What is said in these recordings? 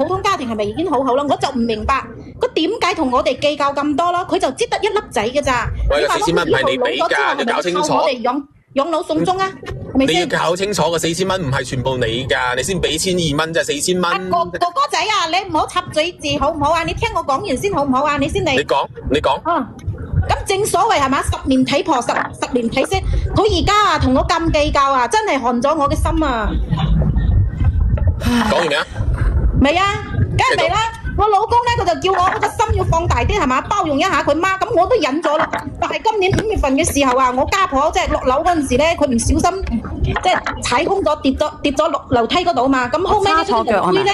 普通家庭係咪已經好好啦？我就唔明白，佢點解同我哋計較咁多咯？佢就只得一粒仔嘅咋？喂，4000蚊唔係你俾㗎，你搞清楚。我哋養老送終啊？你要搞清楚個4000蚊唔係全部你㗎，你先俾1200蚊啫，4000蚊。哥哥仔啊，你唔好插嘴字好唔好啊？你聽我講完先好唔好啊？你先嚟。你講。咁正所謂係嘛，10年睇婆，十年睇色。佢而家啊同我咁計較啊，真係寒咗我嘅心啊！講完未啊？未啊，梗係未啦。我老公咧，佢就叫我個心要放大啲，係嘛，包容一下佢媽。咁我都忍咗啦。但係今年5月份嘅時候啊，我家婆即係落樓嗰陣時咧，佢唔小心即係踩空咗，跌咗落樓梯嗰度嘛。咁後尾呢啲鄰居咧，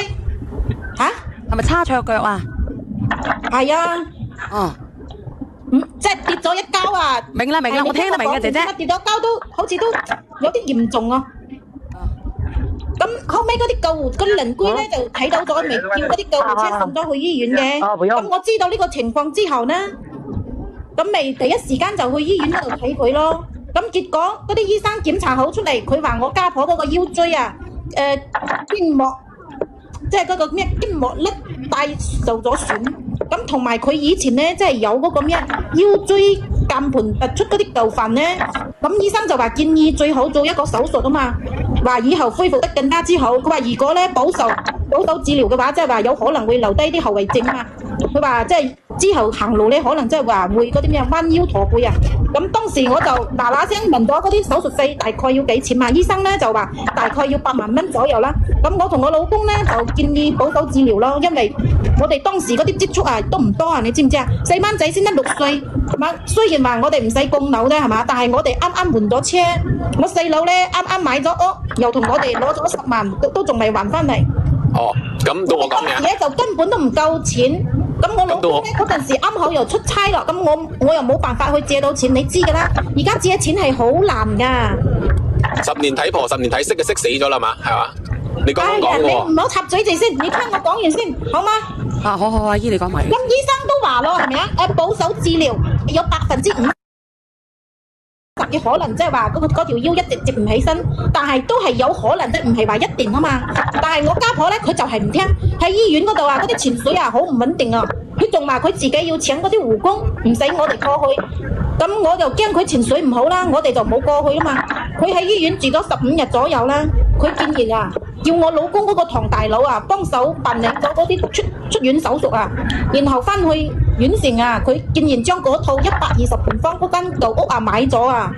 嚇係咪叉錯腳啊？係啊。哦。即係跌咗一跤啊！明啦，我聽得明嘅姐姐。跌咗跤都好似都有啲嚴重啊！咁後尾嗰啲鄰居咧就睇到咗，咪叫嗰啲救護車送咗去醫院嘅。咁我知道呢個情況之後呢，咁咪第一時間就去醫院嗰度睇佢咯。咁結果嗰啲醫生檢查好出嚟，佢話我家婆嗰個腰椎啊，筋膜即係嗰個咩筋膜粒帶受咗損。咁同埋佢以前咧，即係有嗰個咩腰椎間盤突出嗰啲舊患咧，咁醫生就話建議最好做一個手術啊嘛，話以後恢復得更加之好。佢話如果咧保守治療嘅話，即係話有可能會留低啲後遺症啊嘛。佢話即係之後行路咧，可能即係話會嗰啲咩彎腰駝背啊。咁當時我就嗱嗱聲問咗嗰啲手術費大概要幾錢嘛？醫生咧就話大概要8萬蚊左右啦。咁我同我老公咧就建議保守治療咯，因為我哋當時嗰啲積蓄啊都唔多啊，你知唔知啊？細蚊仔先得6歲，係嘛？雖然話我哋唔使供樓啫，係嘛？但係我哋啱啱換咗車，我細佬咧啱啱買咗屋，又同我哋攞咗10萬，都仲未還翻嚟。哦，咁到我講嘅。嘢就根本都唔夠錢。咁我老公咧嗰陣時啱好又出差咯，咁我又冇辦法去借到錢，你知㗎啦。而家借錢係好難㗎。10年睇婆，10年睇色就識死咗啦嘛，係嘛？你講喎。你唔好插嘴住先，你聽我講完先，好嗎？啊，好，阿姨你講埋。咁醫生都話咯，係咪啊？保守治療有50%嘅可能，即係話嗰條腰一直直唔起身，但係都係有可能，即唔係話一定啊嘛。但係我家婆咧，佢就係唔聽，喺醫院嗰度啊，嗰啲情緒啊好唔穩定啊。佢仲話佢自己要請嗰啲護工，唔使我哋過去。咁我就驚佢情緒唔好啦，我哋就冇過去啊嘛。佢喺醫院住咗15日左右啦。佢竟然啊，叫我老公嗰個堂大佬啊幫手辦理咗嗰啲出院手續啊，然後翻去縣城啊，佢竟然將嗰套120平方嗰間舊屋啊買咗啊，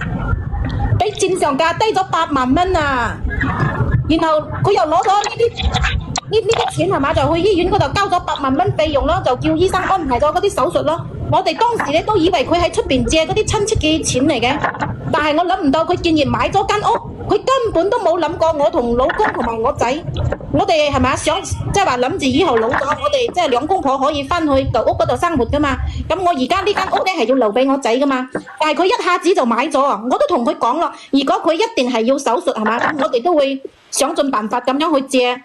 比正常價低咗8萬蚊啊，然後佢又攞咗呢啲錢係嘛，就去醫院嗰度交咗8萬蚊費用咯，就叫醫生安排咗嗰啲手術咯。我哋當時咧都以為佢喺出邊借嗰啲親戚嘅錢嚟嘅，但係我諗唔到佢竟然買咗間屋，佢根本都冇諗過我同老公同埋我仔，我哋係咪想即係話諗住以後老咗，我哋即係兩公婆可以翻去舊屋嗰度生活噶嘛？咁我而家呢間屋咧係要留俾我仔噶嘛？但係佢一下子就買咗啊！我都同佢講咯，如果佢一定係要手術係嘛，咁我哋都會想盡辦法咁樣去借。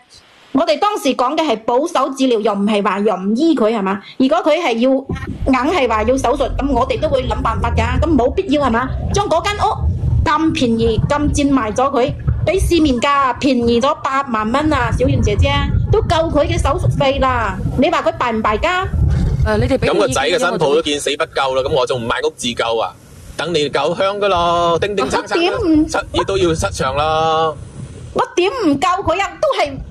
我哋當時講嘅係保守治療，又唔係話又唔醫佢係嘛？如果佢係要硬係話要手術，咁我哋都會諗辦法㗎。咁冇必要係嘛？將嗰間屋咁便宜咁賤賣咗佢，比市面價便宜咗8萬蚊啊！小袁姐姐都夠佢嘅手術費啦。你話佢敗唔敗家？你哋俾咁個仔嘅新抱都見死不救啦，咁我仲唔賣屋自救啊？等你夠香噶咯，叮叮噹噹失業都要失場啦。我點唔救佢啊？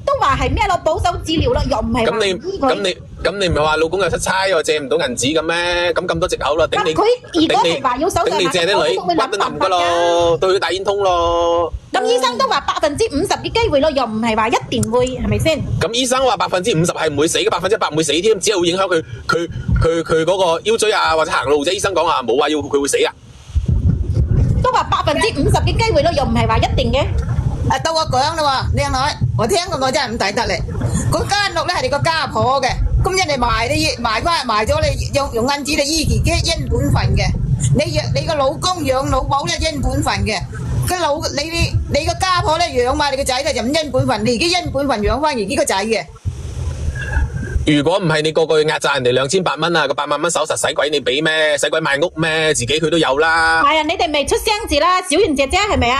都話係咩咯？保守治療啦，又唔係話醫佢。咁你唔係話老公又出差又借唔到銀紙嘅咩？咁多藉口啦，頂你！佢如果係話要手術，頂你借啲女，乜都冧噶咯，對佢大煙通咯。咁醫生都話50%嘅機會咯，又唔係話一定會，係咪先？咁醫生話50%係唔會死嘅，100%唔會死添，只係會影響佢嗰個腰椎啊或者行路啫。醫生講話冇話要佢會死啊。都話50%嘅機會咯，又唔係話一定嘅。到我講啦喎，靚女，我聽過我真係唔抵得咧。嗰間屋咧係你個家婆嘅，咁人哋賣咗你用銀紙嚟醫自己應本份嘅。你個老公養老保咧應本份嘅，你個家婆咧養埋你個仔咧就唔應本份，你自己應本份養翻自己個仔嘅。如果唔係你個月壓榨人哋2800蚊啊，個8萬蚊手實使鬼你俾咩？使鬼賣屋咩？自己佢都有啦。係啊，你哋未出聲字啦，小袁姐姐係咪啊？